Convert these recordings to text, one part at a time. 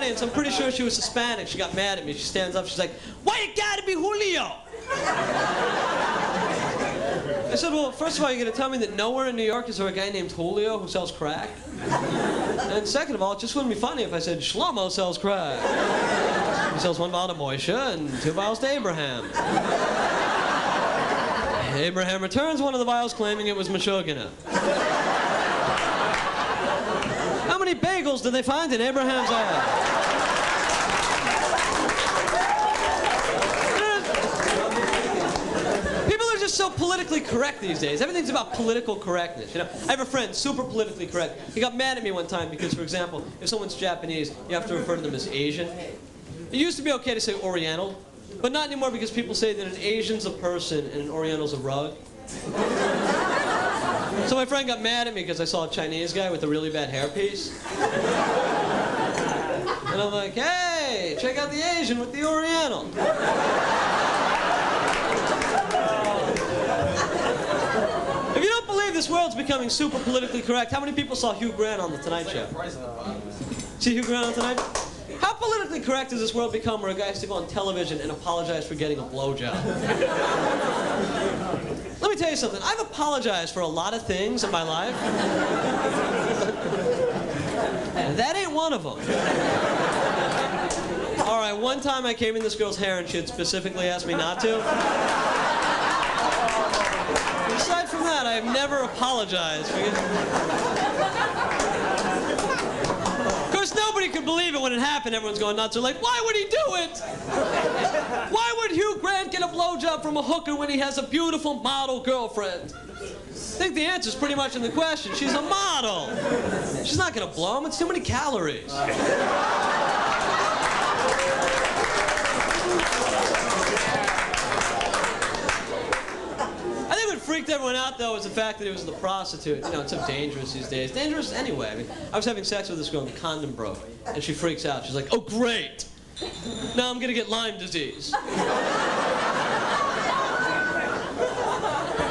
audience. I'm pretty sure she was Hispanic. She got mad at me. She stands up. She's like, "Why you gotta be Julio?" I said, "Well, first of all, you're gonna tell me that nowhere in New York is there a guy named Julio who sells crack? And second of all, it just wouldn't be funny if I said Shlomo sells crack. He sells 1 vial to Moishe and 2 vials to Abraham. Abraham returns one of the vials claiming it was Meshuggah. How many bagels did they find in Abraham's ass?" People are just so politically correct these days. Everything's about political correctness. You know, I have a friend, super politically correct. He got mad at me one time because, for example, if someone's Japanese, you have to refer to them as Asian. It used to be okay to say Oriental, but not anymore because people say that an Asian's a person and an Oriental's a rug. So my friend got mad at me because I saw a Chinese guy with a really bad hairpiece. And I'm like, "Hey, check out the Asian with the Oriental." If you don't believe this world's becoming super politically correct, how many people saw Hugh Grant on The Tonight Show? See Hugh Grant on Tonight? How politically correct has this world become where a guy has to go on television and apologize for getting a blowjob? Let me tell you something. I've apologized for a lot of things in my life. And that ain't one of them. All right, one time I came in this girl's hair and she had specifically asked me not to. Aside from that, I have never apologized for it. Of course, nobody could believe it when it happened. Everyone's going nuts. They're like, "Why would he do it? Why would Hugh Grant get a blowjob from a hooker when he has a beautiful model girlfriend?" I think the answer's pretty much in the question. She's a model. She's not going to blow him. It's too many calories. I think what freaked everyone out, though, was the fact that it was the prostitute. You know, it's so dangerous these days. Dangerous anyway. I mean, I was having sex with this girl and the condom broke. And she freaks out. She's like, "Oh, great. Now I'm going to get Lyme disease."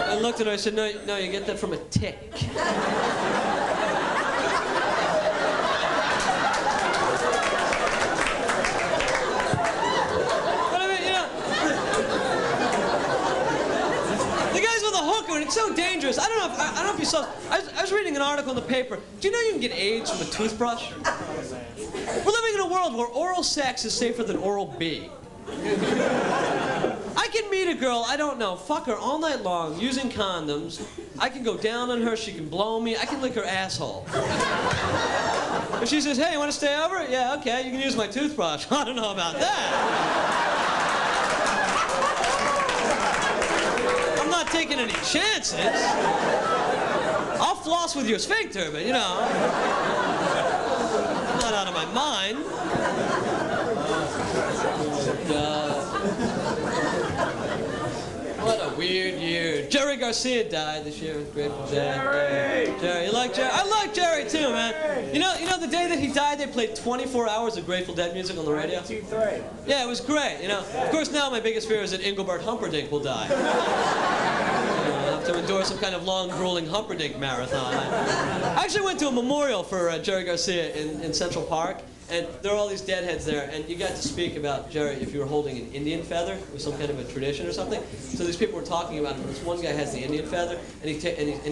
I looked at her, I said, no, you get that from a tick. But I mean, you know, the guys with a hooker, and it's so dangerous. I don't know if you saw, I was reading an article in the paper. Do you know you can get AIDS from a toothbrush? We're living in a world where oral sex is safer than oral B. I can meet a girl, I don't know, fuck her all night long using condoms. I can go down on her, she can blow me, I can lick her asshole. If she says, "Hey, you want to stay over?" "Yeah, okay, you can use my toothbrush." I don't know about that. I'm not taking any chances. I'll floss with your sphincter, but you know, I'm not out of my mind. What a weird year. Jerry Garcia died this year with Grateful Dead. Jerry, you like Jerry? I like Jerry too, man. You know the day that he died, they played 24 hours of Grateful Dead music on the radio? Yeah, it was great. You know, of course now my biggest fear is that Engelbert Humperdinck will die. I'll have to endure some kind of long, grueling Humperdinck marathon. I actually went to a memorial for Jerry Garcia in Central Park. And there are all these deadheads there, and you got to speak about Jerry if you were holding an Indian feather with some kind of a tradition or something. So these people were talking about him. This one guy has the Indian feather, and he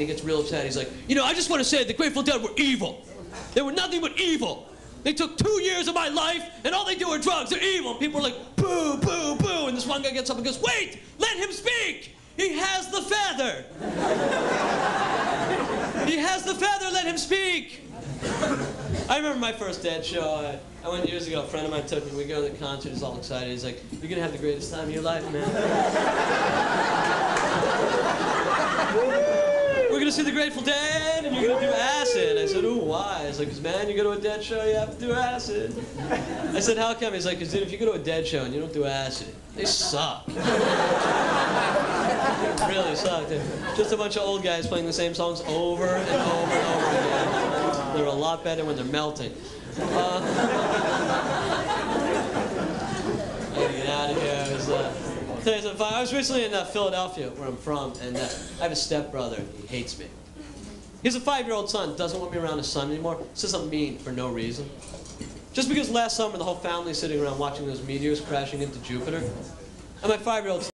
gets real upset. He's like, "You know, I just want to say the Grateful Dead were evil. They were nothing but evil. They took 2 years of my life, and all they do are drugs. They're evil." And people are like, "Boo, boo, boo." And this one guy gets up and goes, "Wait, let him speak. He has the feather. He has the feather, let him speak." I remember my first Dead show. I went years ago. A friend of mine took me. We go to the concert. He's all excited. He's like, "You're gonna have the greatest time of your life, man. We're gonna see the Grateful Dead, and you're gonna do acid." I said, "Ooh, why?" He's like, "'Cause man, you go to a Dead show, you have to do acid." I said, "How come?" He's like, "'Cause dude, if you go to a Dead show and you don't do acid, they suck." Really suck. Dude. Just a bunch of old guys playing the same songs over and over and over again. They're a lot better when they're melting. Get out of here. I'll tell you something. I was recently in Philadelphia, where I'm from, and I have a stepbrother. He hates me. He has a 5-year-old son. Doesn't want me around his son anymore. Says I'm mean for no reason. Just because last summer the whole family is sitting around watching those meteors crashing into Jupiter, and my 5-year-old